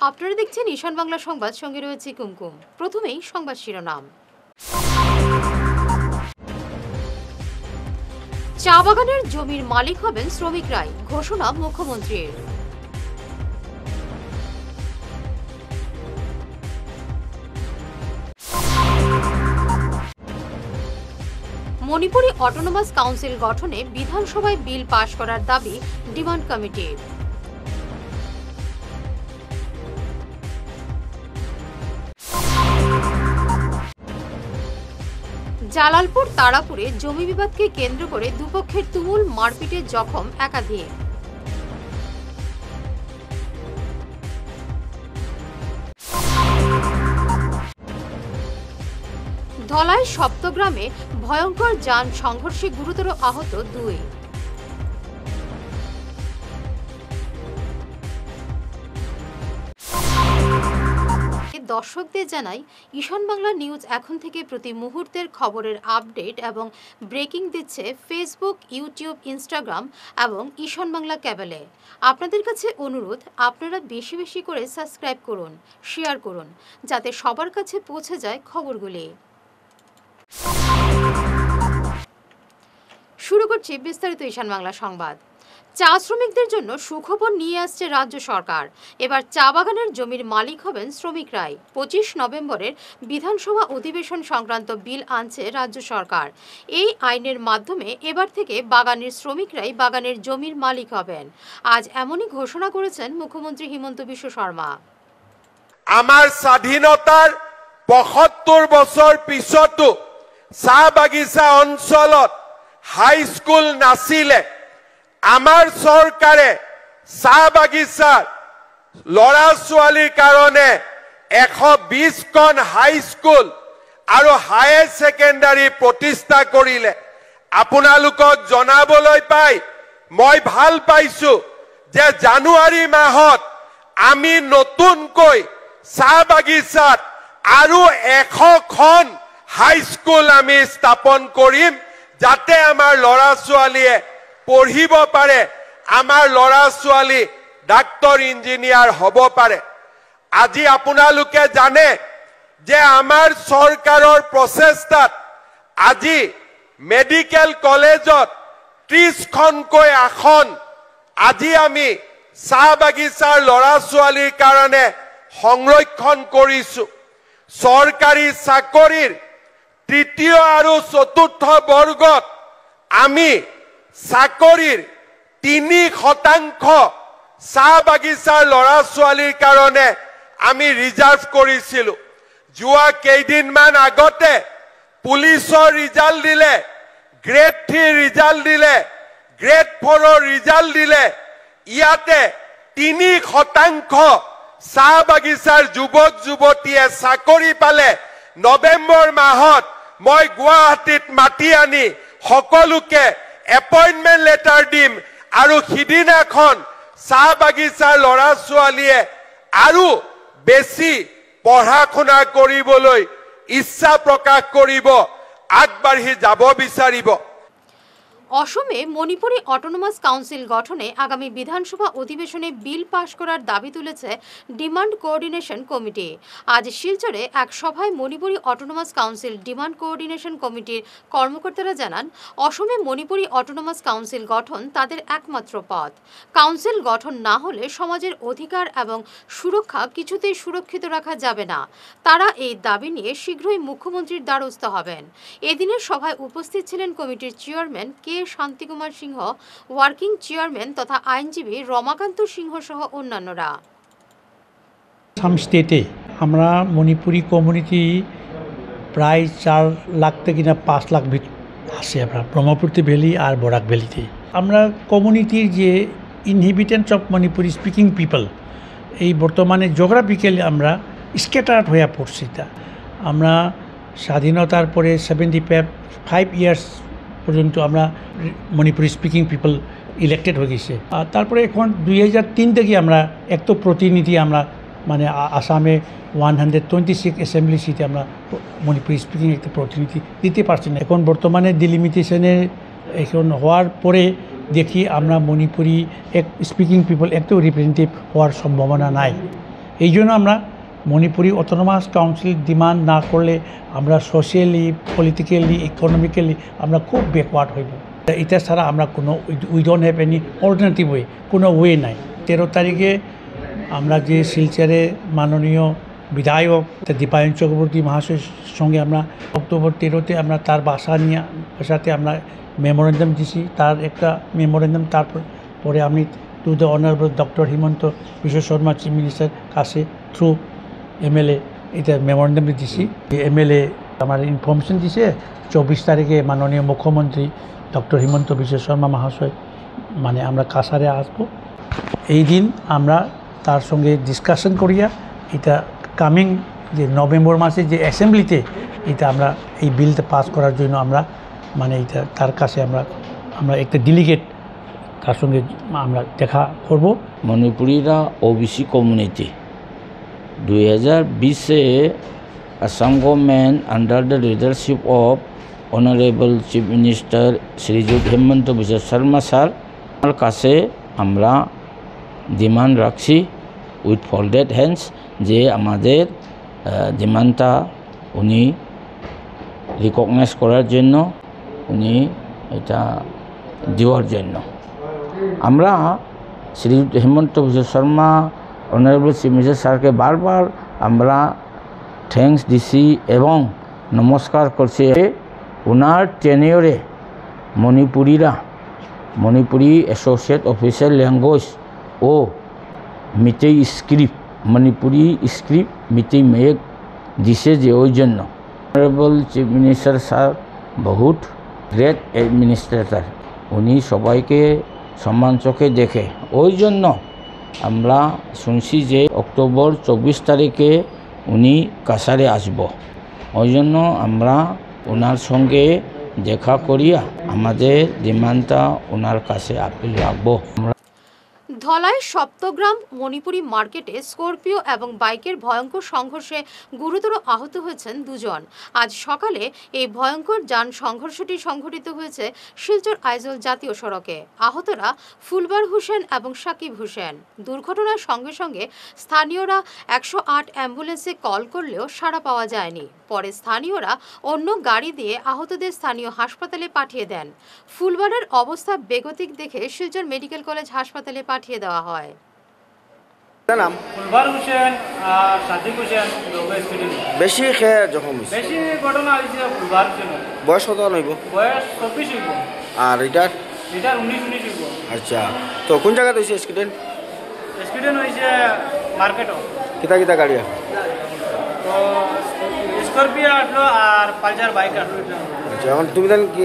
আপনারা দেখছেন ঈশান বাংলা সংবাদ, সঙ্গে রয়েছে কুমকুম। প্রথমেই সংবাদ শিরোনাম। চা বাগানের জমির মালিক হবেন শ্রমিকরাই, ঘোষণা মুখ্যমন্ত্রীর। মণিপুরি অটোনমাস কাউন্সিল গঠনে বিধানসভায় বিল পাশ করার দাবি ডিমান্ড কমিটির। জালালপুর তারাপুরে জমি বিবাদকে কেন্দ্র করে দুপক্ষের তুমুল মারপিটে জখম একাধিক। ধলাই সপ্তগ্রামে ভয়ঙ্কর যান সংঘর্ষে গুরুতর আহত 2। দর্শকদের জানাই, ঈশান বাংলা নিউজ এখন থেকে প্রতি মুহূর্তের খবরের আপডেট এবং ব্রেকিং দিচ্ছে ফেসবুক, ইউটিউব, ইনস্টাগ্রাম এবং ঈশান বাংলা ক্যাবেলে। আপনাদের কাছে অনুরোধ, আপনারা বেশি বেশি করে সাবস্ক্রাইব করুন, শেয়ার করুন, যাতে সবার কাছে পৌঁছে যায় খবরগুলি। শুরু করছি বিস্তারিত ঈশান বাংলা সংবাদ। চা শ্রমিকদের জন্য সুখবর নিয়ে আসছে রাজ্য সরকার। এবার চা বাগানের জমির মালিক হবেন শ্রমিকরাই। 25 নভেম্বরের বিধানসভা অধিবেশন সংক্রান্ত বিল আনছে রাজ্য সরকার। এই আইনের মাধ্যমে এবার থেকে বাগানের শ্রমিকরাই বাগানের জমির মালিক হবেন। আজ এমনই ঘোষণা করেছেন মুখ্যমন্ত্রী হিমন্ত বিশ্ব শর্মা। আমার স্বাধীনতার ৭৫ বছর পিছতো চাহ বাগিচা অঞ্চলত হাই স্কুল নাছিলে। আমাৰ চৰকাৰে চাহ বাগিচাৰ ল'ৰা ছোৱালীৰ কাৰণে 120খন হাই স্কুল আৰু হায়াৰ ছেকেণ্ডাৰী প্ৰতিষ্ঠা কৰিলে। আপোনালোকক জনাবলৈ পাই মই ভাল পাইছো যে জানুৱাৰী মাহত আমি নতুনকৈ চাহ বাগিচাত আৰু 100খন হাই স্কুল আমি স্থাপন কৰিম, যাতে আমাৰ ল'ৰা ছোৱালীয়ে পঢ়িব পাৰে, আমাৰ ল'ৰা ছোৱালী ডাক্তৰ ইঞ্জিনিয়াৰ হ'ব পাৰে। আজি আপোনালোকে জানে যে আমাৰ চৰকাৰৰ প্ৰচেষ্টাত আজি মেডিকেল কলেজত 30খনকৈ আসন আজি আমি চাহ বাগিচাৰ ল'ৰা ছোৱালীৰ কাৰণে সংৰক্ষণ কৰিছো। চৰকাৰী চাকৰিৰ ৩য় আৰু ৪ৰ্থ বৰ্গত আমি চাকৰিৰ ৩% চাহ বাগিচাৰ ল'ৰা ছোৱালীৰ কাৰণে আমি ৰিজাৰ্ভ কৰিছিলো। যোৱা কেইদিনমান আগতে পুলিচৰ ৰিজাল্ট দিলে, গ্ৰেড 3 ৰিজাল্ট দিলে, গ্ৰেড 4ৰ ৰিজাল্ট দিলে। ইয়াতে 3% চাহ বাগিচাৰ যুৱক যুৱতীয়ে চাকৰি পালে। নৱেম্বৰ মাহত মই গুৱাহাটীত মাতি আনি সকলোকে এপইণ্টমেণ্ট লেটাৰ দিম আৰু সিদিনাখন চাহ বাগিচাৰ ল'ৰা ছোৱালীয়ে আৰু বেছি পঢ়া শুনা কৰিবলৈ ইচ্ছা প্ৰকাশ কৰিব, আগবাঢ়ি যাব বিচাৰিব। অসমে মণিপুরি অটোনমাস কাউন্সিল গঠনে আগামী বিধানসভা অধিবেশনে বিল পাশ করার দাবি তুলেছে ডিমান্ড কোঅর্ডিনেশন কমিটি। আজ শিলচরে এক সভায় Manipuri autonomous council demand coordination কমিটির কর্মকর্তারা জানান, অসমে মণিপুরি অটোনমাস কাউন্সিল গঠন তাদের একমাত্র পথ। কাউন্সিল গঠন না হলে সমাজের অধিকার এবং সুরক্ষা কিছুতেই সুরক্ষিত রাখা যাবে না। তারা এই দাবি নিয়ে শীঘ্রই মুখ্যমন্ত্রীর দ্বারস্থ হবেন। এদিনের সভায় উপস্থিত ছিলেন কমিটির চেয়ারম্যান কে শান্তিকুমার সিংহ, ওয়ার্কিং চেয়ারম্যান তথা আইনজীবী রমাকান্ত সিংহ সহ অন্যান্যরা। আসাম স্টেটে আমরা মণিপুরি কমিউনিটি প্রায় 4 লাখ থেকে 5 লাখ আছে আমরা ব্রহ্মপুত্র ভ্যালি আর বরাক ভ্যালিতে। আমরা কমিউনিটির যে ইনহেবিটেন্টস অফ মণিপুরি স্পিকিং পিপল এই বর্তমানে জিওগ্রাফিক্যালি আমরা স্ক্যাটার্ড হয়ে পড়ছি। আমরা স্বাধীনতার পরে 75 ইয়ার্স পর্যন্ত আমরা মণিপুরি স্পিকিং পিপল ইলেক্টেড হয়ে গেছে। আর তারপরে এখন 2003 থেকে আমরা একটা প্রতিনিধি আমরা মানে আসামে 126 অ্যাসেম্বলি সিটে আমরা মণিপুরি স্পিকিং একটা প্রতিনিধি দিতে পারছি না। এখন বর্তমানে ডিলিমিটেশনে এখন হওয়ার পরে দেখি আমরা মণিপুরি এক স্পিকিং পিপল একটু রিপ্রেজেন্টেটিভ হওয়ার সম্ভাবনা নাই। এই জন্য আমরা মণিপুরি অটোনমাস কাউন্সিল ডিমান্ড না করলে আমরা সোশিয়ালি, পলিটিক্যালি, ইকোনমিক্যালি আমরা খুব ব্যাকওয়ার্ড হইব। এটা ছাড়া আমরা কোনো we don't have any alternative way, কোনো ওয়ে নাই। 13 তারিখে আমরা যে শিলচরে মাননীয় বিধায়ক দীপায়ন চক্রবর্তী মহাশয়ের সঙ্গে আমরা অক্টোবর 13-তে আমরা তার বাসাতে আমরা মেমোরেন্ডাম দিছি। তার একটা মেমোরেন্ডাম তারপরে আমি to the honourable doctor Himanta Biswa Sarma chief minister কাছে থ্রু MLA এটা মেমোরেন্ডাম দিছি। MLA আমার ইনফরমেশন দিছে 24 তারিখে মাননীয় মুখ্যমন্ত্রী ডক্টর হিমন্ত বিশ্ব শর্মা মহাশয় মানে আমরা কাছারে আসবো। এই দিন আমরা তার সঙ্গে ডিসকাশন করিয়া এটা কামিং যে নভেম্বর মাসে যে অ্যাসেম্বলিতে এটা আমরা এই বিলটা পাস করার জন্য আমরা মানে এটা তার কাছে আমরা একটা ডেলিগেট তার সঙ্গে আমরা দেখা করব। মণিপুরিরা OBC community 2020 Assam government under the leadership of honourable chief minister Srijut Himanta Biswa Sarma sir কাছে আমরা ডিমান্ড রাখছি উইথ ফোল্ডেড হ্যান্ডস যে আমাদের ডিমান্ডটা উনি রিকগনাইজ করার জন্য, উনি এটা দেওয়ার জন্য। আমরা Shriyut Himanta Biswa Sharma honourable chief minister স্যারকে বারবার আমরা থ্যাঙ্কস দিছি এবং নমস্কার করছি। ওনার টেনিয়রে মণিপুরি অ্যাসোসিয়েট অফিসিয়াল ল্যাঙ্গুয়েজ ও মিতেই স্ক্রিপ্ট, মণিপুরি স্ক্রিপ্ট মিতেই মেঘ দিছে যে ওই জন্য অনারেবল চিফ মিনিস্টার স্যার বহুত গ্রেট অ্যাডমিনিস্ট্রেটর, উনি সবাইকে সম্মান চোখে দেখে। ওই জন্য আমরা শুনছি যে অক্টোবর 24 তারিখে উনি কাছারে আসব। ওই জন্য আমরা ওনার সঙ্গে দেখা করিয়া আমাদের ডিমান্ডটা ওনার কাছে আপিল রাখবো। ধলাই সপ্তগ্রাম মণিপুরি মার্কেটে স্করপিও এবং বাইকের ভয়ঙ্কর সংঘর্ষে গুরুতর আহত হয়েছেন দুজন। আজ সকালে এই ভয়ঙ্কর যান সংঘর্ষটি সংঘটিত হয়েছে শিলচর আইজল জাতীয় সড়কে। আহতরা ফুলবার হোসেন এবং সাকিব হোসেন। দুর্ঘটনার সঙ্গে সঙ্গে স্থানীয়রা 108 অ্যাম্বুলেন্সে কল করলেও সাড়া পাওয়া যায়নি। পরে স্থানীয়রা অন্য গাড়ি দিয়ে আহতদের স্থানীয় হাসপাতালে পাঠিয়ে দেন। ফুলবারের অবস্থা বেগতিক দেখে শিলচর মেডিকেল কলেজ হাসপাতালে পাঠিয়ে দেওয়া হয়। নাম ফুলবার হোসেন আর সাদিক হোসেন বেশি খেয়ে যখন বেশি ঘটনা হয়েছে ফুলবার হোসেন। বয়স কত নইব? বয়স 24 হইব আর এটার 19 হইব। আচ্ছা, তো কোন জায়গাতে হয়েছে অ্যাক্সিডেন্ট? অ্যাক্সিডেন্ট হয়েছে মার্কেটও। কিতা গাড়ি আছে? তো স্করপিও আসলো আর পালসার বাইক আসলো। আচ্ছা, এখন তুমি দেন কি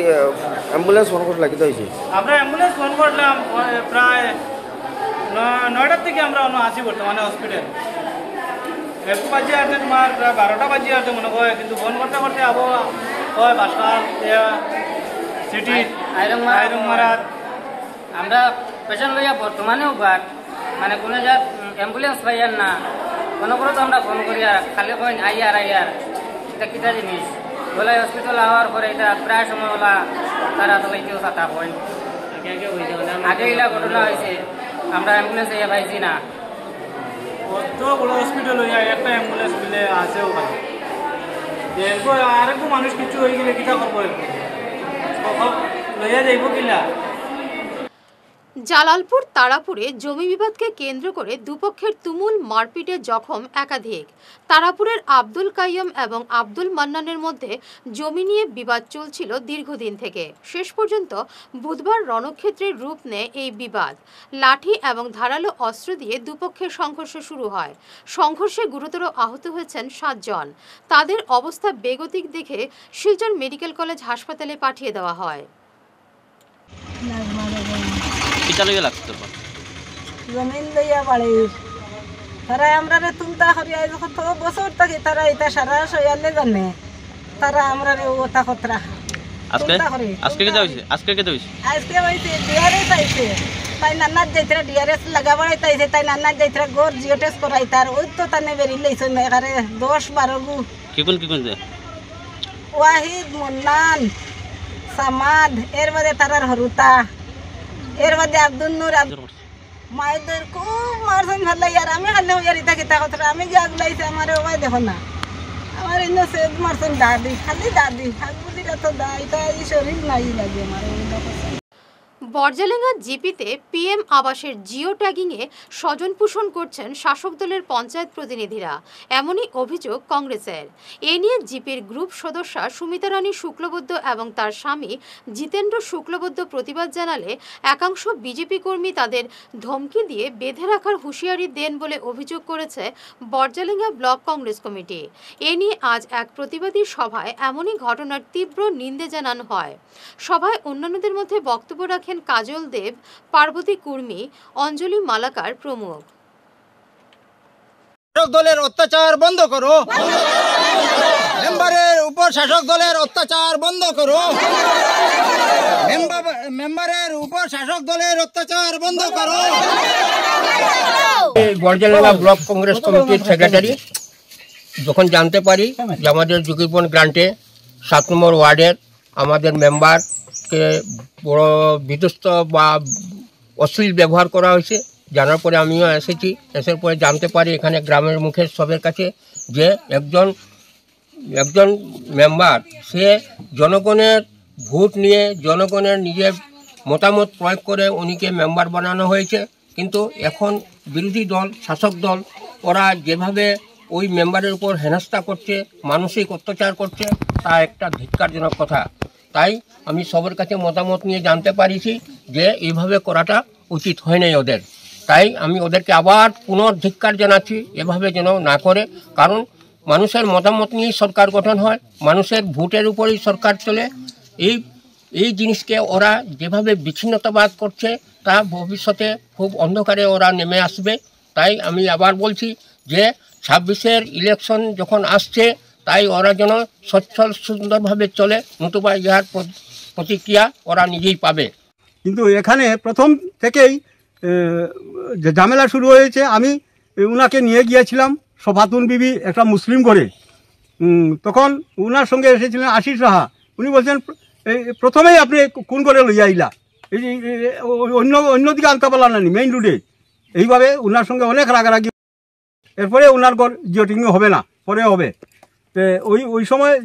অ্যাম্বুলেন্স ফোন করলা? কিতা হয়েছে? আমরা অ্যাম্বুলেন্স ফোন করলাম প্রায় 9টার থেকে আমরা আসি বর্তমানে হসপিটাল। 1 বাজে আসছে, তোমার প্রায় 12টা বাজে আসছে মনে হয়, কিন্তু ফোন করতে করতে আবো হয় বাসকাল সিটি আইরংমারা। আমরা পেশেন্ট লইয়া বর্তমানেও বাট মানে কোনো জাত অ্যাম্বুলেন্স পাইয়ার না, কোনো করে তো আমরা ফোন করিয়া খালি কইন আইয়ার এটা কিতা জিনিস বলে হসপিটাল আওয়ার পরে এটা প্রায় সময় ওলা তারা তোলাইতেও সাথা হয়। আগে এগুলা ঘটনা হয়েছে, আমরা অ্যাম্বুলেন্স ইয়ে পাইছি না। কত বড় হসপিটাল হইয়া একটা অ্যাম্বুলেন্স মিলে আছে ওখানে। এরপর আরেকটু মানুষ কিছু হয়ে গেলে কিতা করবো, লইয়া যাইব কিলা। জালালপুর তারাপুরে জমি বিবাদকে কেন্দ্র করে দুপক্ষের তুমুল মারপিটে জখম একাধিক। তারাপুরের আব্দুল কাইয়ুম এবং আব্দুল মান্নানের মধ্যে জমি নিয়ে বিবাদ চলছিল দীর্ঘদিন থেকে। শেষ পর্যন্ত বুধবার রণক্ষেত্রের রূপ নেয় এই বিবাদ। লাঠি এবং ধারালো অস্ত্র দিয়ে দুপক্ষের সংঘর্ষ শুরু হয়। সংঘর্ষে গুরুতর আহত হয়েছেন 7 জন। তাদের অবস্থা বেগতিক দেখে শিলচর মেডিকেল কলেজ হাসপাতালে পাঠিয়ে দেওয়া হয়। জমিন লইয়া বাড়ির তারা আমরা তুলতা করিয়া যখন তো বছর থাকি তারা এটা সারা সয়ালে জানে তারা আমরা ওটা খতরা আজকে হয়েছে ডিআরএস আইছে, তাই নান্নার যাইতরা ডিআরএস লাগাবার আইছে, তাই নান্নার যাইতরা গোর জিও টেস্ট করাই তার ওই তো তানে বেরি লইছে না এখানে 10-12 গু কি কোন ওয়াহিদ মুন্নান সামাদ এর বাদে তারার হরুতা এর বাদে আব্দুল নূর মায়েদের খুব মারছেন ভালো আর আমি খালি হইয়ার ইতা কিতা কথা আমি গিয়ে আগলাইছে আমার ওই দেখো না আমার ইনো সেদ মারছেন দাদি খালি দাদি হাত বুঝিটা তো দা এটা এই শরীর নাই লাগে আমার বরজালেঙ্গা জিপিতে পিএম আবাসের জিও ট্যাগিংয়ে স্বজন পোষণ করছেন শাসক দলের পঞ্চায়েত প্রতিনিধিরা, এমনই অভিযোগ কংগ্রেসের। এ নিয়ে জিপির গ্রুপ সদস্যা সুমিতা রানী শুক্লবৈদ্য এবং তার স্বামী জিতেন্দ্র শুক্লবৈদ্য প্রতিবাদ জানালে একাংশ বিজেপি কর্মী তাদের ধমকি দিয়ে বেঁধে রাখার হুঁশিয়ারি দেন বলে অভিযোগ করেছে বরজালেঙ্গা ব্লক কংগ্রেস কমিটি। এ নিয়ে আজ এক প্রতিবাদী সভায় এমনই ঘটনার তীব্র নিন্দে জানানো হয়। সভায় অন্যান্যদের মধ্যে বক্তব্য রাখেন কাজল দেব, পার্বতী কুর্মী, অঞ্জলি মালাকার প্রমুখ। শাসক দলের অত্যাচার বন্ধ করো, মেম্বারের উপর শাসক দলের অত্যাচার বন্ধ করো, মেম্বারের উপর শাসক দলের অত্যাচার বন্ধ করো। বরজালেঙ্গা ব্লক কংগ্রেস কমিটির সেক্রেটারি যখন জানতে পারি যে আমাদের ঝুঁকিপূর্ণ গ্রান্টে 7 নম্বর ওয়ার্ডের আমাদের মেম্বারকে বড় বিধ্বস্ত বা অশ্লীল ব্যবহার করা হয়েছে, জানার পরে আমিও এসেছি। এসের পরে জানতে পারি এখানে গ্রামের মুখের সবের কাছে যে একজন মেম্বার সে জনগণের ভোট নিয়ে জনগণের নিজের মতামত প্রয়োগ করে উনিকে মেম্বার বানানো হয়েছে। কিন্তু এখন বিরোধী দল, শাসক দল ওরা যেভাবে ওই মেম্বারের উপর হেনস্থা করছে, মানসিক অত্যাচার করছে, তা একটা ধিক্কারজনক কথা। তাই আমি সবার কাছে মতামত নিয়ে জানতে পারিছি যে এইভাবে করাটা উচিত হয় নাই ওদের। তাই আমি ওদেরকে আবার পুনর্ধিক্কার জানাচ্ছি, এভাবে যেন না করে। কারণ মানুষের মতামত নিয়েই সরকার গঠন হয়, মানুষের ভোটের উপরেই সরকার চলে। এই জিনিসকে ওরা যেভাবে বিচ্ছিন্নতাবাদ করছে তা ভবিষ্যতে খুব অন্ধকারে ওরা নেমে আসবে। তাই আমি আবার বলছি যে 26-এর ইলেকশন যখন আসছে তাই ওরা যেন সচ্ছল সুন্দরভাবে চলে, নতুবা ইহার প্রতিক্রিয়া ওরা নিজেই পাবে। কিন্তু এখানে প্রথম থেকেই যে ঝামেলা শুরু হয়েছে, আমি উনাকে নিয়ে গিয়েছিলাম সফাতুন বিবি একটা মুসলিম ঘরে। তখন উনার সঙ্গে এসেছিলেন আশিস রাহা। উনি বলছেন প্রথমেই আপনি কোন করে লইয়া আইলা, এই অন্যদিকে আনতে পারলাম না মেইন রোডে। এইভাবে উনার সঙ্গে অনেক রাগারাগি। এরপরে উনার ঘর জিওটিং হবে না, পরে হবে। ওই সময়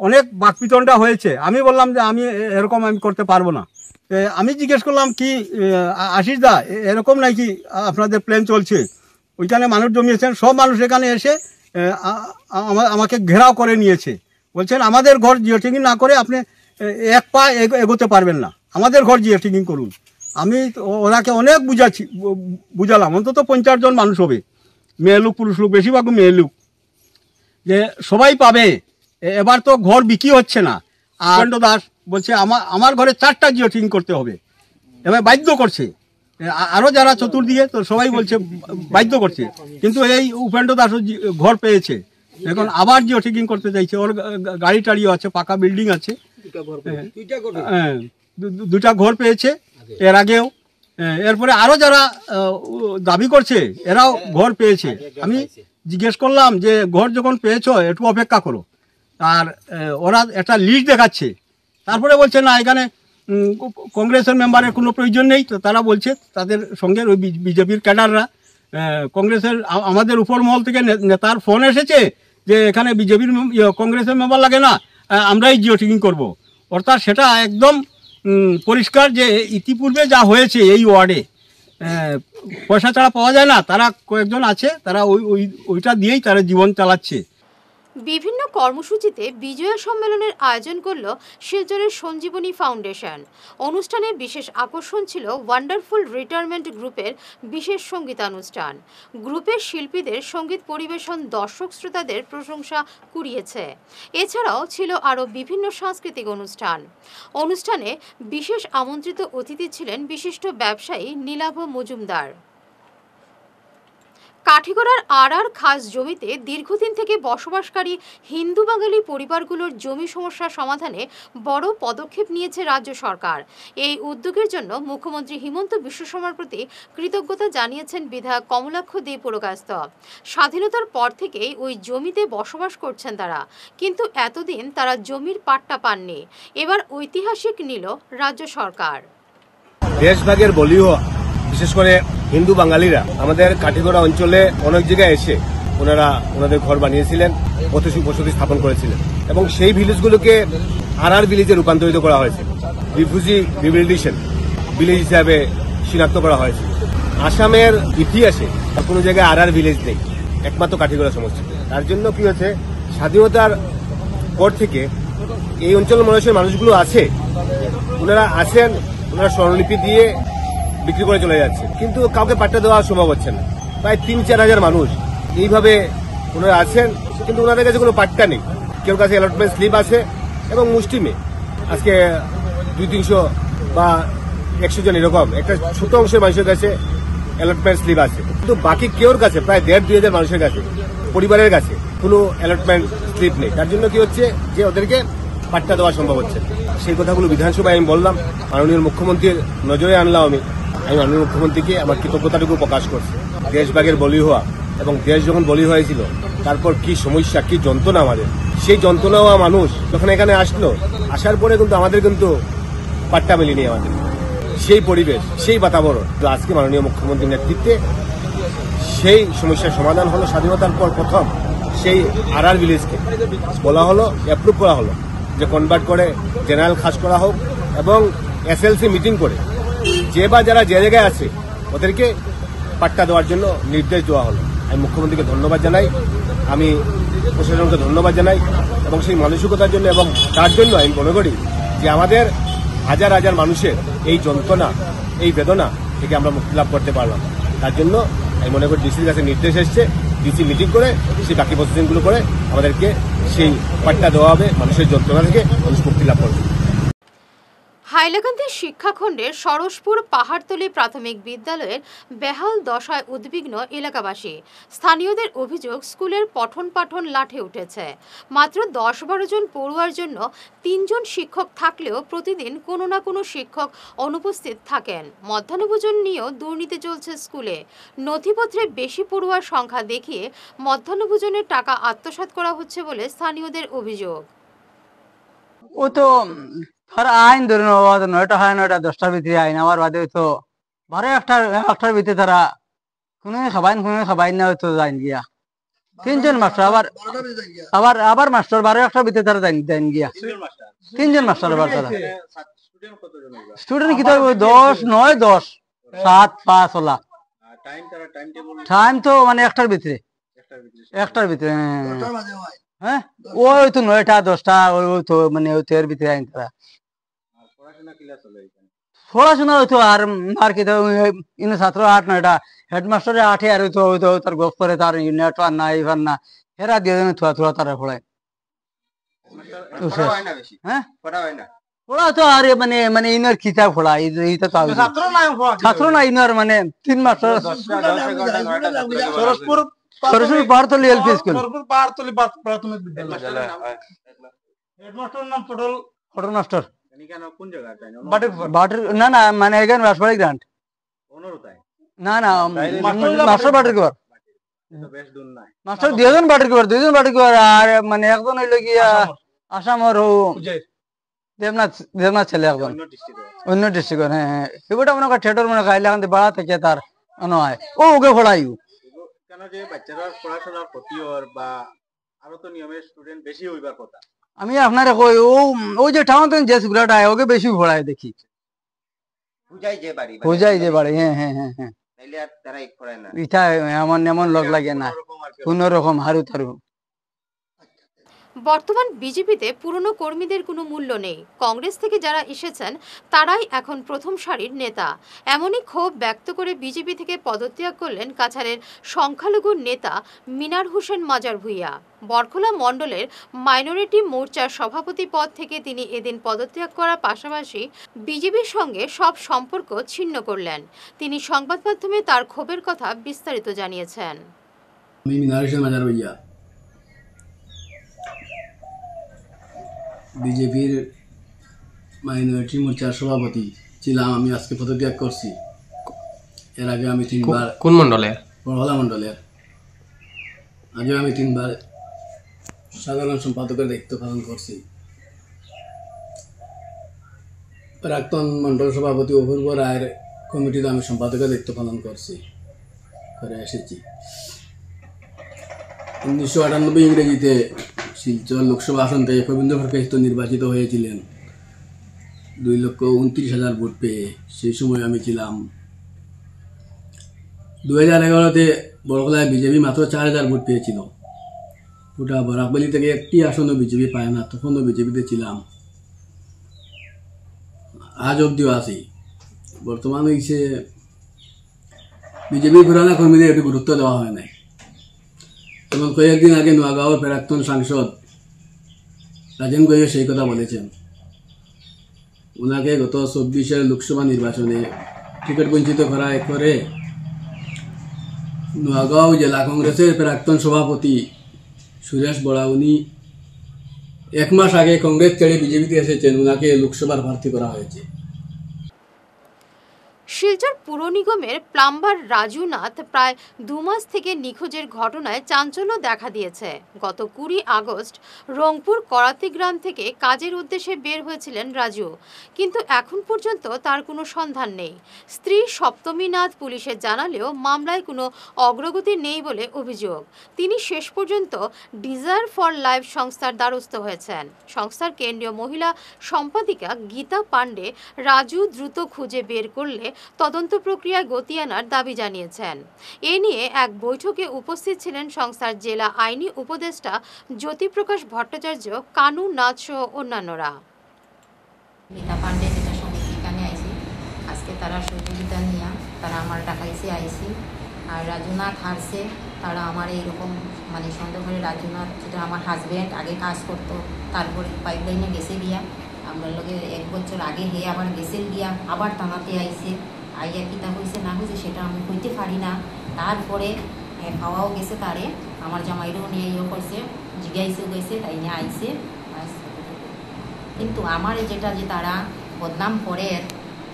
অনেক বাকপিতনটা হয়েছে। আমি বললাম যে আমি এরকম আমি করতে পারবো না। আমি জিজ্ঞেস করলাম কি আশিস দা এরকম নাকি আপনাদের প্ল্যান চলছে? ওইখানে মানুষ জমিয়েছেন, সব মানুষ এখানে এসে আমাকে ঘেরাও করে নিয়েছে। বলছেন আমাদের ঘর জিওটিং না করে আপনি এক পা এগোতে পারবেন না, আমাদের ঘর জিওটিং করুন। আমি ওনাকে অনেক বুঝালাম, অন্তত 50 জন মানুষ হবে, মেয়ে লোক পুরুষ লোক, বেশিরভাগ মেয়ে লোক, যে সবাই পাবে। এবার তো ঘর বিক্রি হচ্ছে না। আর দাস বলছে আমার ঘরে 4টা জিওটিং করতে হবে, এবার বাধ্য করছে। আরও যারা চতুর্দিকে তো সবাই বলছে বাধ্য করছে। কিন্তু এই উপেন্দ্র দাসও ঘর পেয়েছে, এখন আবার জিওটিং করতে চাইছে। ওর গাড়ি টাড়িও আছে, পাকা বিল্ডিং আছে, 2টা ঘর পেয়েছে এর আগেও। এরপরে আরও যারা দাবি করছে এরাও ঘর পেয়েছে। আমি জিজ্ঞেস করলাম যে ঘর যখন পেয়েছো একটু অপেক্ষা করো। আর ওরা একটা লিস্ট দেখাচ্ছে, তারপরে বলছে না এখানে কংগ্রেসের মেম্বারের কোনো প্রয়োজন নেই। তো তারা বলছে তাদের সঙ্গে ওই বিজেপির ক্যাডাররা, কংগ্রেসের আমাদের উপর মহল থেকে নেতার ফোন এসেছে যে এখানে বিজেপির কংগ্রেসের মেম্বার লাগে না, আমরাই জিওটিং করব। অর্থাৎ সেটা একদম পরিষ্কার যে ইতিপূর্বে যা হয়েছে এই ওয়ার্ডে পয়সা ছাড়া পাওয়া যায় না। তারা কয়েকজন আছে, তারা ওইটা দিয়েই তারা জীবন চালাচ্ছে। বিভিন্ন কর্মসূচিতে বিজয়া সম্মেলনের আয়োজন করল শিলচরের সঞ্জীবনী ফাউন্ডেশন। অনুষ্ঠানে বিশেষ আকর্ষণ ছিল ওয়ান্ডারফুল রিটায়ারমেন্ট গ্রুপের বিশেষ সঙ্গীতানুষ্ঠান। গ্রুপের শিল্পীদের সঙ্গীত পরিবেশন দর্শক শ্রোতাদের প্রশংসা কুড়িয়েছে। এছাড়াও ছিল আরও বিভিন্ন সাংস্কৃতিক অনুষ্ঠানে বিশেষ আমন্ত্রিত অতিথি ছিলেন বিশিষ্ট ব্যবসায়ী নীলাভ মজুমদার। কাঠিগড়ার আর খাস জমিতে দীর্ঘদিন থেকে বসবাসকারী হিন্দু বাঙালি পরিবারগুলোর জমি সমস্যা সমাধানে বড় পদক্ষেপ নিয়েছে রাজ্য সরকার। এই উদ্যোগের জন্য মুখ্যমন্ত্রী হিমন্ত বিশ্ব শর্মার প্রতি কৃতজ্ঞতা জানিয়েছেন বিধায়ক কমলাক্ষ দে পুরকায়স্থ। স্বাধীনতার পর থেকেই ওই জমিতে বসবাস করছেন তারা, কিন্তু এতদিন তারা জমির পাট্টা পাননি। এবার ঐতিহাসিক নিল রাজ্য সরকার। দেশভাগের বলিও বিশেষ করে হিন্দু বাঙালিরা আমাদের কাঠিগড়া অঞ্চলে অনেক জায়গায় এসে ওনারা ওনাদের ঘর বানিয়েছিলেন, বসতি স্থাপন করেছিলেন এবং সেই ভিলেজগুলোকে আর ভিলেজে রূপান্তরিত করা হয়েছে, রিফিউজি রিবিলিটেশন ভিলেজ হিসাবে শনাক্ত করা হয়েছে। আসামের ইতিহাসে কোনো জায়গায় আর ভিলেজ নেই, একমাত্র কাঠিগড়া সমষ্টি। তার জন্য কি হয়েছে, স্বাধীনতার পর থেকে এই অঞ্চলের মানুষগুলো আছে, ওনারা আছেন, ওনারা স্বর্ণলিপি দিয়ে বিক্রি করে চলে যাচ্ছে, কিন্তু কাউকে পাট্টা দেওয়া সম্ভব হচ্ছে না। প্রায় 3-4 হাজার মানুষ এইভাবে ওনারা আছেন, কিন্তু ওনাদের কাছে কোনো পাট্টা নেই। কেউ কাছে অ্যালটমেন্ট স্লিপ আছে এবং মুষ্টিমে আজকে 200-300 বা 100 জন এরকম একটা ছোট অংশের মানুষের কাছে অ্যালটমেন্ট স্লিপ আছে, কিন্তু বাকি কেউর কাছে প্রায় 1,500-2 হাজার মানুষের কাছে, পরিবারের কাছে কোনো অ্যালটমেন্ট স্লিপ নেই। তার জন্য কি হচ্ছে যে ওদেরকে পাট্টা দেওয়া সম্ভব হচ্ছে। সেই কথাগুলো বিধানসভায় আমি বললাম, মাননীয় মুখ্যমন্ত্রীর নজরে আনলাম। আমি মাননীয় মুখ্যমন্ত্রীকে আমার কৃতজ্ঞতাটুকু প্রকাশ করছি। দেশভাগের বলি হওয়া এবং দেশ যখন বলি হয়েছিল, তারপর কি সমস্যা, কি যন্ত্রণা আমাদের, সেই যন্ত্রণা হওয়া মানুষ যখন এখানে আসলো, আসার পরে কিন্তু আমাদের কিন্তু পাট্টা মেলেনি। আমাদের সেই পরিবেশ, সেই বাতাবরণ, তো আজকে মাননীয় মুখ্যমন্ত্রীর নেতৃত্বে সেই সমস্যার সমাধান হলো। স্বাধীনতার পর প্রথম সেই আর ভিলেজকে বলা হলো, অ্যাপ্রুভ করা হলো যে কনভার্ট করে জেনারেল খাস করা হোক এবং SLC মিটিং করে যে বা যারা যে জায়গায় আছে ওদেরকে পাট্টা দেওয়ার জন্য নির্দেশ দেওয়া হলো। আমি মুখ্যমন্ত্রীকে ধন্যবাদ জানাই, আমি প্রশাসনকে ধন্যবাদ জানাই এবং সেই মানসিকতার জন্য। এবং তার জন্য আমি মনে করি যে আমাদের হাজার হাজার মানুষের এই যন্ত্রণা, এই বেদনা থেকে আমরা মুক্তি লাভ করতে পারলাম। তার জন্য আমি মনে করি ডিসির কাছে নির্দেশ এসছে, ডিসি মিটিং করে সেই বাকি প্রসেসিংগুলো করে আমাদেরকে সেই পাট্টা দেওয়া হবে। মানুষের যন্ত্রণা থেকে মানুষ মুক্তি লাভ করবে। হাইলাকান্দি শিক্ষাখণ্ডের সরসপুর পাহাড়তলী প্রাথমিক বিদ্যালয়ের বেহাল দশায় উদ্বিগ্ন এলাকাবাসী। স্থানীয়দের অভিযোগ, স্কুলের পঠন পাঠন লাঠে উঠেছে। মাত্র 10-12 জন পড়ুয়ার জন্য 3 জন শিক্ষক থাকলেও প্রতিদিন কোনো না কোনো শিক্ষক অনুপস্থিত থাকেন। মধ্যাহ্নভোজন নিয়েও দুর্নীতি চলছে স্কুলে। নথিপত্রে বেশি পড়ুয়ার সংখ্যা দেখিয়ে মধ্যাহ্নভোজনের টাকা আত্মসাৎ করা হচ্ছে বলে স্থানীয়দের অভিযোগ। ও তো ধর আইন ধরে 9টা হয় 9টা 10টার ভিতরে আইন, আমার বাদে তো 12-1টার ভিতরে তারা কোনো খাবাই না, হয়তো যাইন গিয়া 3 জন মাস্টার, আবার মাস্টার 12-1টার ভিতরে তারা যাইন গিয়া 3 জন মাস্টার। আবার তারা স্টুডেন্ট কি তো 10, 9, 10, 7, 5 হলা টাইম তো মানে 1টার ভিতরে হ্যাঁ, ওই তো 9টা 10টা ওই তো মানে ওই তো এর ভিতরে আইন তারা পড়াশোনা হইতো। আর কি ছাত্র 8-9টা, হেডমাস্টারে 8 আর হইতো তার গপ করে, তার নেট আর না এইবার না হেরা দিয়ে থোড়া তারা পড়ায়। হ্যাঁ, পড়া তো আর মানে ইনার খিতা পড়া এইটা তো ছাত্র না ইনার মানে 3 master. Saraspur Pahartali LP school, Pahartali প্রাথমিক বিদ্যালয়। হেডমাস্টার নাম পটল মাস্টার। না না মানে এখানে রাজবাড়ি গ্রান্ট না না মাস্টার বাটের ঘর, মাস্টার 2 জন বাটের ঘর আর মানে একজন হইল গিয়া আসামর দেবনাথ ছেলে, একজন অন্য ডিস্ট্রিক্টের। হ্যাঁ, এবারটা মনে কর থিয়েটার মনে খাইলে এখন বাড়া থেকে তার নয় ও ওকে ফোড়াই কেন যে বাচ্চারা পড়াশোনার ক্ষতি হওয়ার বা আরো তো নিয়মের স্টুডেন্ট বেশি হইবার কথা। আমি আপনারে কই ওই যে টাউন যে স্কুলটা ওকে বেশি পড়ায় দেখি, বুঝাই যে বাড়ি। হ্যাঁ হ্যাঁ হ্যাঁ হ্যাঁ, এটা এমন লোক লাগে না, কোন রকম হারু তারু। বর্তমান বিজেপিতে পুরনো কর্মীদের কোনো মূল্য নেই। কংগ্রেস থেকে যারা এসেছেন তারাই এখন প্রথম সারির নেতা। এমনই ক্ষোভ ব্যক্ত করে বিজেপি থেকে পদত্যাগ করলেন কাছাড়ের সংখ্যালঘু নেতা মিনার হোসেন মাজার ভূঁইয়া। বরখোলা মণ্ডলের মাইনরিটি মোর্চার সভাপতি পদ থেকে তিনি এদিন পদত্যাগ করার পাশাপাশি বিজেপির সঙ্গে সব সম্পর্ক ছিন্ন করলেন। তিনি সংবাদ মাধ্যমে তার ক্ষোভের কথা বিস্তারিত জানিয়েছেন। বিজেপির মাইনরিটি মোর্চার সভাপতি ছিলাম, আমি আজকে পদত্যাগ করছি। এর আগে আমি 3বার। কোন মণ্ডলের? বরহলা মণ্ডলের। আগে আমি 3বার সাধারণ সম্পাদকের দায়িত্ব পালন করছি। প্রাক্তন মণ্ডল সভাপতি অপূর্ব রায়ের কমিটিতে আমি সম্পাদকের দায়িত্ব পালন করে এসেছি। 1998 ইংরেজিতে শিলচর লোকসভা আসন থেকে কবীন্দ্র ভট্টাচার্য নির্বাচিত হয়েছিলেন 2,29,000 ভোট পেয়ে। সেই সময় আমি ছিলাম। 2011-তে বড়খলায় বিজেপি মাত্র 4,000 ভোট পেয়েছিল। ওটা বরাকবালি থেকে একটি আসনও বিজেপি পায় না, তখনও বিজেপিতে ছিলাম, আজ অব্দিও আছি। বর্তমান হয়েছে বিজেপি পুরানা কর্মীদের একটু গুরুত্ব দেওয়া হয় নাই। এবং কয়েকদিন আগে নোয়াগাঁওয়ের প্রাক্তন সাংসদ রাজেন গোয়েল সেই কথা বলেছেন। ওনাকে গত 24-এর লোকসভা নির্বাচনে টিকিট বঞ্চিত করে নোয়াগাঁও জেলা কংগ্রেসের প্রাক্তন সভাপতি সুরেশ বড়া, উনি 1 মাস আগে কংগ্রেস ছেড়ে বিজেপিতে এসেছেন, ওনাকে লোকসভার প্রার্থী করা হয়েছে। শিলচর পুর নিগমের প্লাম্বার রাজু নাথ প্রায় 2 মাস থেকে নিখোঁজের ঘটনায় চাঞ্চল্য দেখা দিয়েছে। গত 20 আগস্ট রংপুর করাতি গ্রাম থেকে কাজের উদ্দেশ্যে বের হয়েছিলেন রাজু, কিন্তু এখন পর্যন্ত তার কোনো সন্ধান নেই। স্ত্রী সপ্তমী নাথ পুলিশে জানালেও মামলায় কোনো অগ্রগতি নেই বলে অভিযোগ। তিনি শেষ পর্যন্ত ডিজায়ার ফর লাইফ সংস্থার দ্বারস্থ হয়েছেন। সংস্থার কেন্দ্রীয় মহিলা সম্পাদিকা গীতা পান্ডে রাজু দ্রুত খুঁজে বের করলে তদন্ত প্রক্রিয়ায় গতি আনার দাবি জানিয়েছেন। এ নিয়ে এক বৈঠকে উপস্থিত ছিলেন সংস্থার জেলা আইনি উপদেষ্টা জ্যোতিপ্রকাশ ভট্টাচার্য, কানু নাথ সহ অন্যান্যরা। গীতা পান্ডে যেটা সমিতি এখানে আইসি, আজকে তারা সহযোগিতা নিয়ে তারা আমার ডাকাইছে আইসি। আর রাজুনাথ হারছে, তারা আমার এইরকম মানে সন্দেহ করে রাজুনাথ যেটা আমার হাজব্যান্ড আগে কাজ করতো, তারপরে পাইপলাইনে গেছে গিয়া আমরা লোকে 1 বছর আগে হে আবার গেছিল গিয়া আবার টানাতে আইছে। আইয়া কিতা হয়েছে না হয়েছে সেটা আমি কইতে পারি না। তারপরে খাওয়াও গেছে, তারে আমার জামাইরও নিয়ে ইয়ে করছে, জিগাইছেও গেছে, তাই নিয়ে আইছে। কিন্তু আমার যেটা যে তারা বদনাম করে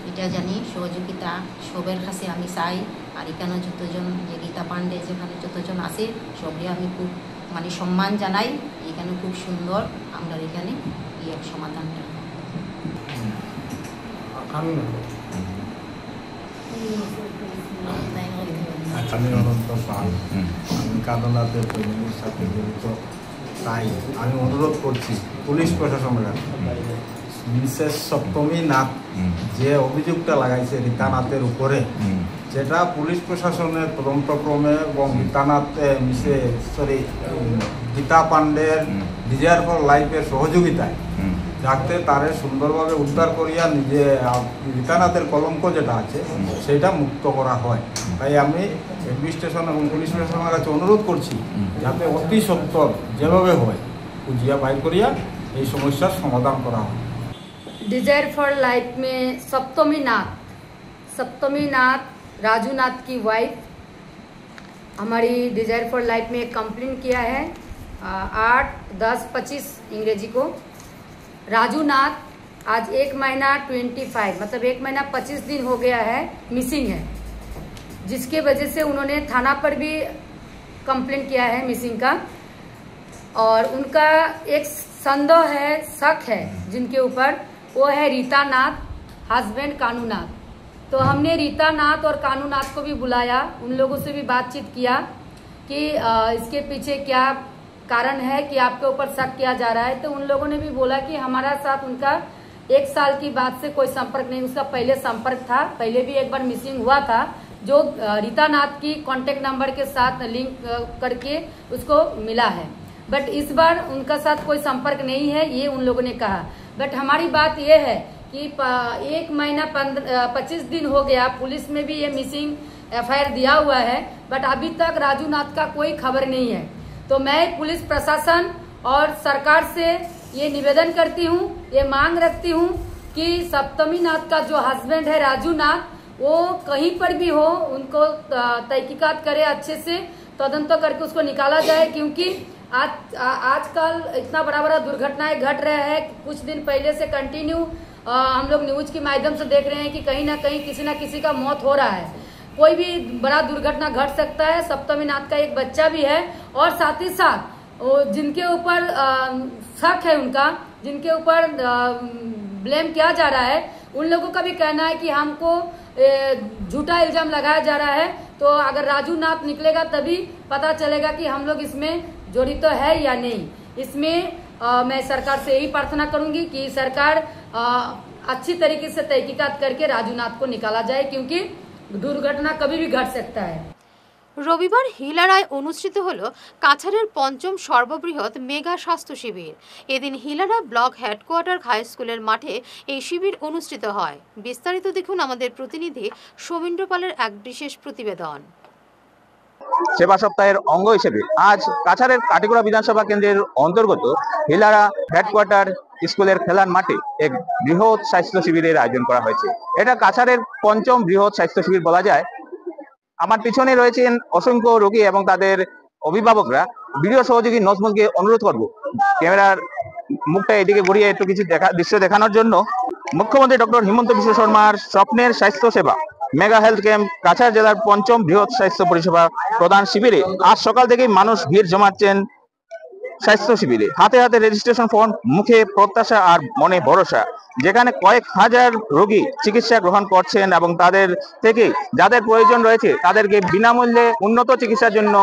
এটা জানি সহযোগিতা সবের কাছে আমি চাই। আর এখানে যতজন যে গীতা পান্ডে যেখানে যতজন আছে সবই আমি খুব মানে সম্মান জানাই। এখানে খুব সুন্দর আমরা এখানে সমাধানটা আমি অনন্ত পাল, আমি কাদনাথের ফ্যামিলির সাথে জড়িত। তাই আমি অনুরোধ করছি পুলিশ প্রশাসনের মিসেস সপ্তমী নাথ যে অভিযোগটা লাগাইছে রীতানাথের উপরে, যেটা পুলিশ প্রশাসনের তদন্তক্রমে এবং গীতা পান্ডের ডিজায়ার ফর লাইফের সহযোগিতায় যাতে তারে সুন্দরভাবে উদ্ধার করিয়া নিজে রীতানাথের কলঙ্ক যেটা আছে সেটা মুক্ত করা হয়। তাই আমি অ্যাডমিনিস্ট্রেশন এবং পুলিশ প্রশাসনের কাছে অনুরোধ করছি যাতে অতি সত্বর যেভাবে হয় খুঁজিয়া বাইর করিয়া এই সমস্যার সমাধান করা হয়। डिजायर फॉर लाइफ में सप्तमी नाथ राजू नाथ की वाइफ हमारी डिजायर फॉर लाइफ में एक कंप्लेंट किया है 8/10/25 इंग्रेजी को। राजू नाथ आज 1 महीना 25 मतलब 1 महीना 25 दिन हो गया है मिसिंग है, जिसके वजह से उन्होंने थाना पर भी कंप्लेंट किया है मिसिंग का। और उनका एक संदेह है, शक है जिनके ऊपर, वो है रीता नाथ, हस्बैंड कानू नाथ। तो हमने रीता नाथ और कानू नाथ को भी बुलाया, उन लोगों से भी बातचीत किया कि इसके पीछे क्या कारण है कि आपके ऊपर शक किया जा रहा है। तो उन लोगों ने भी बोला कि हमारा साथ उनका 1 साल की बात से कोई संपर्क नहीं, उसका पहले संपर्क था, पहले भी एक बार मिसिंग हुआ था जो रीता नाथ की कॉन्टेक्ट नंबर के साथ लिंक करके उसको मिला है। बट इस बार उनका साथ कोई संपर्क नहीं है, ये उन लोगों ने कहा। बट हमारी बात ये है कि 1 महीना 25 दिन हो गया, पुलिस में भी ये मिसिंग FIR दिया हुआ है, बट अभी तक राजू नाथ का कोई खबर नहीं है। तो मैं पुलिस प्रशासन और सरकार से ये निवेदन करती हूँ, ये मांग रखती हूँ कि सप्तमी नाथ का जो हस्बैंड है राजू नाथ, वो कहीं पर भी हो उनको तहकीकात करे, अच्छे से तदंत करके उसको निकाला जाए। क्योंकि आजकल इतना बड़ा दुर्घटनाएं घट रहा है। कुछ दिन पहले से कंटिन्यू हम लोग न्यूज के माध्यम से देख रहे हैं कि कहीं ना कहीं किसी ना किसी का मौत हो रहा है, कोई भी बड़ा दुर्घटना घट सकता है। सप्तमी नाथ का एक बच्चा भी है और साथ ही साथ जिनके ऊपर शक है, उनका जिनके ऊपर ब्लेम किया जा रहा है, उन लोगों का भी कहना है कि हमको झूठा इल्जाम लगाया जा रहा है। तो अगर राजू नाथ निकलेगा तभी पता चलेगा कि हम लोग इसमें जड़ित तो है या नहीं। इसमें मैं सरकार से यही प्रार्थना करूंगी कि सरकार अच्छी तरीके से तहकीकात करके राजू नाथ को निकाला जाए, क्योंकि दुर्घटना कभी भी घट सकता है। রবিবার হিলারায় অনুষ্ঠিত হল কাছাড়ের পঞ্চম সর্ববৃহৎ মেগা স্বাস্থ্য শিবির। এদিন হিলারা ব্লক হেডকোয়ার্টার হাই স্কুলের মাঠে এই শিবির অনুষ্ঠিত হয়। বিস্তারিত দেখুন আমাদের প্রতিনিধি সৌমিন্দ্র পালের এক বিশেষ প্রতিবেদন। সেবা সপ্তাহের অঙ্গ হিসেবে আজ কাছাড়ের কাটিগড়া বিধানসভা কেন্দ্রের অন্তর্গত হিলারা হেডকোয়ার্টার স্কুলের খেলার মাঠে এক বৃহৎ স্বাস্থ্য শিবিরের আয়োজন করা হয়েছে। এটা কাছাড়ের পঞ্চম বৃহৎ স্বাস্থ্য শিবির বলা যায়। আমার পিছনে রয়েছেন অসংখ্য রোগী এবং তাদের অভিভাবকরা। ভিডিও সহযোগী নজমুলকে অনুরোধ করব ক্যামেরার মুখটা এদিকে ঘুরিয়ে একটু কিছু দৃশ্য দেখানোর জন্য। মুখ্যমন্ত্রী ডক্টর হিমন্ত বিশ্ব শর্মার স্বপ্নের স্বাস্থ্য সেবা মেগা হেলথ ক্যাম্প কাছাড় জেলার পঞ্চম বৃহৎ স্বাস্থ্য পরিষেবা প্রদান শিবিরে আজ সকাল থেকেই মানুষ ভিড় জমাচ্ছেন স্বাস্থ্য শিবিরে। হাতে হাতে রেজিস্ট্রেশন ফর্ম, মুখে প্রত্যাশা আর মনে ভরসা। যেখানে কয়েক হাজার রোগী চিকিৎসা গ্রহণ করছেন এবং তাদের থেকে যাদের প্রয়োজন রয়েছে তাদেরকে বিনামূল্যে উন্নত চিকিৎসার জন্য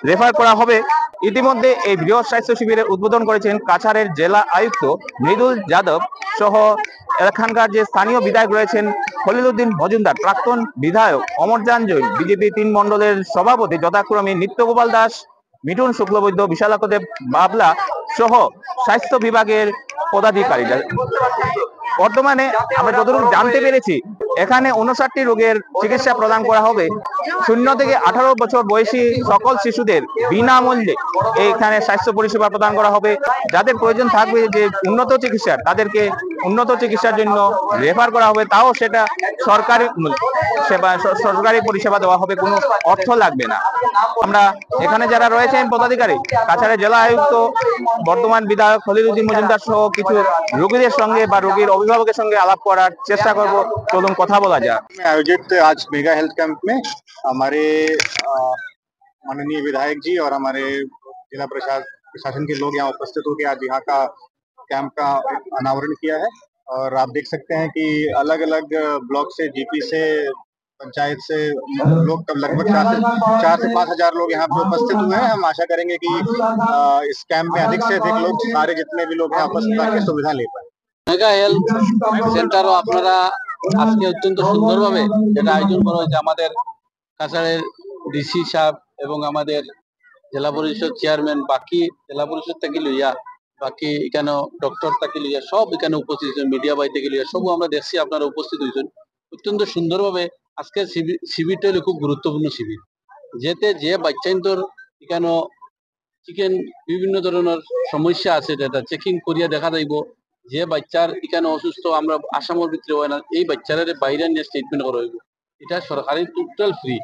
রেফার করা হবে। ইতিমধ্যে এই বৃহৎ স্বাস্থ্য শিবিরের উদ্বোধন করেছেন কাছাড়ের জেলা আয়ুক্ত মৃদুল যাদব সহ এখানকার যে স্থানীয় বিধায়ক রয়েছেন খলিলুদ্দিন মজুমদার, প্রাক্তন বিধায়ক অমরজান জৈন, বিজেপি 3 মণ্ডলের সভাপতি যথাক্রমে নিত্যগোপাল দাস, মিঠুন শুক্লবৈদ্য, বিশালাকদেব বাবলা সহ স্বাস্থ্য বিভাগের পদাধিকারীরা। বর্তমানে আমরা যতটুকু জানতে পেরেছি এখানে 59টি রোগের চিকিৎসা প্রদান করা হবে। 0 থেকে 18 বছর বয়সী সকল শিশুদের বিনামূল্যে এইখানে স্বাস্থ্য পরিষেবা প্রদান করা হবে। যাদের প্রয়োজন থাকবে যে উন্নত চিকিৎসার, তাদেরকে উন্নত চিকিৎসার জন্য রেফার করা হবে, তাও সেটা সরকারি সেবা, সরকারি পরিষেবা দেওয়া হবে, কোনো অর্থ লাগবে না। আমরা এখানে যারা রয়েছেন পদাধিকারী, কাছাড়ের জেলা আয়ুক্ত, বর্তমান বিধায়ক খলিলুদ্দিন মজুমদার সহ কিছু রোগীদের সঙ্গে বা রোগীর অভিভাবকের সঙ্গে আলাপ করার চেষ্টা করব। চলুন কথা বলা যাক। आयोजित आज मेगा हेल्थ कैंप में हमारे माननीय विधायक जी और हमारे जिला प्रशासन के लोग यहाँ उपस्थित होकर आज यहाँ का कैंप का अनावरण किया है। और आप देख सकते हैं कि अलग अलग ब्लॉक से, जीपी से, पंचायत से लोग कब लगभग 4 से 5 हजार लोग यहाँ पे उपस्थित हुए हैं। हम आशा करेंगे कि इस कैंप में अधिक से अधिक लोग, सारे जितने भी लोग यहाँ उपस्थित होकर सुविधा ले पाए। মেগা হেলথ সেন্টারও আপনারা আজকে অত্যন্ত সুন্দরভাবে যেটা আয়োজন করা হয়েছে, আমাদের কাছাড়ের ডিসি সাহেব এবং আমাদের জেলা পরিষদ চেয়ারম্যান, বাকি জেলা পরিষদ থেকে লইয়া বাকি এখানে ডক্টর থেকে লইয়া সব এখানে উপস্থিত হয়েছেন, মিডিয়া বাই থেকে লইয়া সব আমরা দেখছি আপনারা উপস্থিত হয়েছেন অত্যন্ত সুন্দরভাবে। আজকে শিবিরটা হলো খুব গুরুত্বপূর্ণ শিবির, যেতে যে বাচ্চাইন্তর এখানে চিকেন বিভিন্ন ধরনের সমস্যা আছে যেটা চেকিং করিয়া দেখা যাইব। যে বাচ্চার এখানে অসুস্থ আমরা আসামের ভিতরে হয় না, এই বাচ্চারা বাইরে নিয়ে ট্রিটমেন্ট করা হইব। এটা সরকারি টোটাল ফ্রি।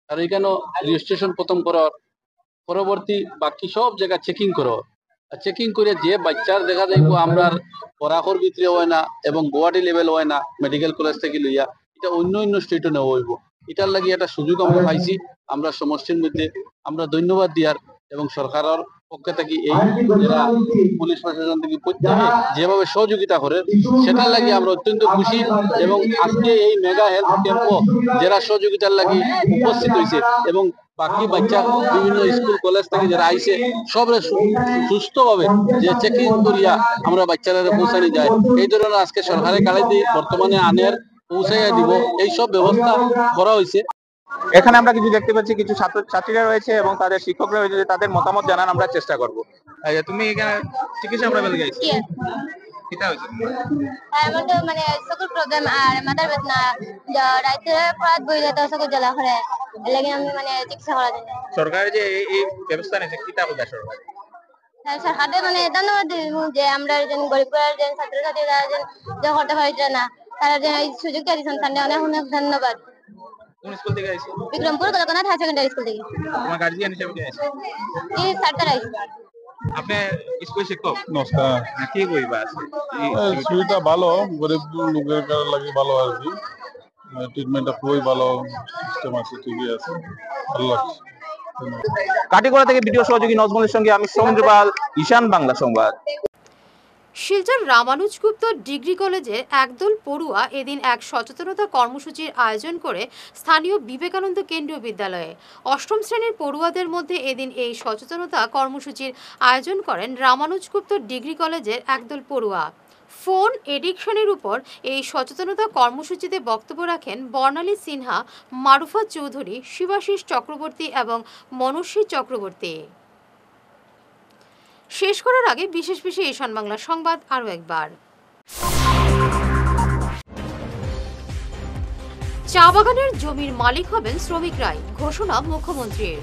আর এখানে রেজিস্ট্রেশন প্রথম করার পরবর্তী বাকি সব জায়গা চেকিং করা, চেকিং করে যে বাচ্চার দেখা যাইব আমরা পরাখর ভিতরে হয় না এবং গুয়াহাটি লেভেল হয় না, মেডিকেল কলেজ থেকে লইয়া এটা অন্য অন্য স্টেটে নেওয়া হইব। এটার লাগি একটা সুযোগ আমরা পাইছি। আমরা সমষ্টির মধ্যে আমরা ধন্যবাদ দিয়ার এবং সরকারের পক্ষে থেকে এই যারা পুলিশ প্রশাসন থেকে প্রত্যেকে যেভাবে সহযোগিতা করে সেটার লাগি আমরা অত্যন্ত খুশি। এবং আজকে এই মেগা হেলথ ক্যাম্প যারা সহযোগিতার লাগি উপস্থিত হয়েছে এবং বাকি বাচ্চা বিভিন্ন স্কুল কলেজ থেকে যারা আইছে সবরে সুস্থভাবে যে চেকিং করিয়া আমরা বাচ্চারা পৌঁছানি যায়, এই ধরনের আজকে সরকারের গাড়ি দিয়ে বর্তমানে আনের পৌঁছাইয়া দিব, এই সব ব্যবস্থা করা হয়েছে। এখানে আমরা কিছু দেখতে পাচ্ছি, কিছু ছাত্রছাত্রীরা রয়েছে এবং তাদের শিক্ষকরা রয়েছে, তাদের মতামত জানার আমরা চেষ্টা করব। তুমি এখানে চিকিৎসা করাবে গেছো? কিটা হইছে? আমার তো মানে সকল প্রবলেম আর মাথার বেদনা, রাতে রাত বইলে তো সকল জ্বালা করে, লাগি আমি মানে চিকিৎসা করা যায়। সরকার যে এই ব্যবস্থা নিছে কিটা বলে সরকার? সরকারে মানে ধন্যবাদ দিব যে আমরা যে গরিব পরিবারের যে ছাত্রছাত্রীরা যে করতে পারছে না তারা যে এই সুযোগটা দিয়েছেন, তাদের অনেক অনেক ধন্যবাদ। কোন স্কুল থেকে আইছো? Bikrampur Kolkata high secondary school থেকে। তোমার গার্জিয়ান হিসেবে কে আছে? এই স্যারটা আইছে। আপনি স্কুল শিক্ষক? নমস্কার। কি কইবা আছে? সুবিধা ভালো, গরিব লোকের লাগে ভালো আর কি, ট্রিটমেন্টটা খুবই ভালো, সিস্টেম আছে, ঠিকই আছে, ভালো লাগছে। কাটিগড়া থেকে ভিডিও সহযোগী নজমুলের সঙ্গে আমি সৌমিন্দ্র পাল, ঈশান বাংলা সংবাদ। শিলচর রামানুজ গুপ্ত ডিগ্রি কলেজের একদল পড়ুয়া এদিন এক সচেতনতা কর্মসূচির আয়োজন করে স্থানীয় বিবেকানন্দ কেন্দ্রীয় বিদ্যালয়ে। অষ্টম শ্রেণীর পড়ুয়াদের মধ্যে এদিন এই সচেতনতা কর্মসূচির আয়োজন করেন রামানুজ গুপ্ত ডিগ্রি কলেজের একদল পড়ুয়া। ফোন এডিকশনের উপর এই সচেতনতা কর্মসূচিতে বক্তব্য রাখেন বর্ণালী সিনহা, মারুফা চৌধুরী, শিবাশিস চক্রবর্তী এবং মনস্বী চক্রবর্তী। শেষ করার আগে বিশেষ ঈশান বাংলা সংবাদ আরও একবার। চা বাগানের জমির মালিক হবেন শ্রমিকরাই, ঘোষণা মুখ্যমন্ত্রীর।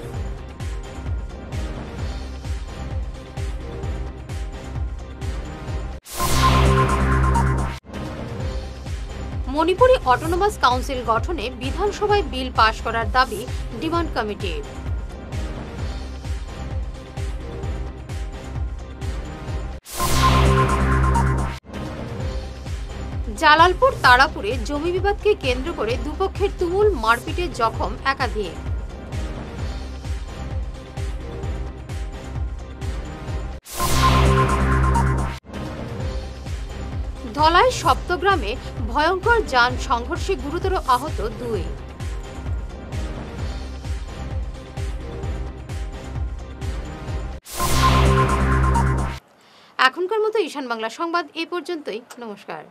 মণিপুরি অটোনমাস কাউন্সিল গঠনে বিধানসভায় বিল পাশ করার দাবি ডিমান্ড কমিটির। জালালপুর তারাপুরে জমি বিবাদকে কেন্দ্র করে দুপক্ষের তুমুল মারপিটে জখম একাধিক। ধলাই সপ্তগ্রামে ভয়ঙ্কর যান সংঘর্ষে গুরুতর আহত 2। এখনকার মতো ঈশান বাংলা সংবাদ এই পর্যন্তই। নমস্কার।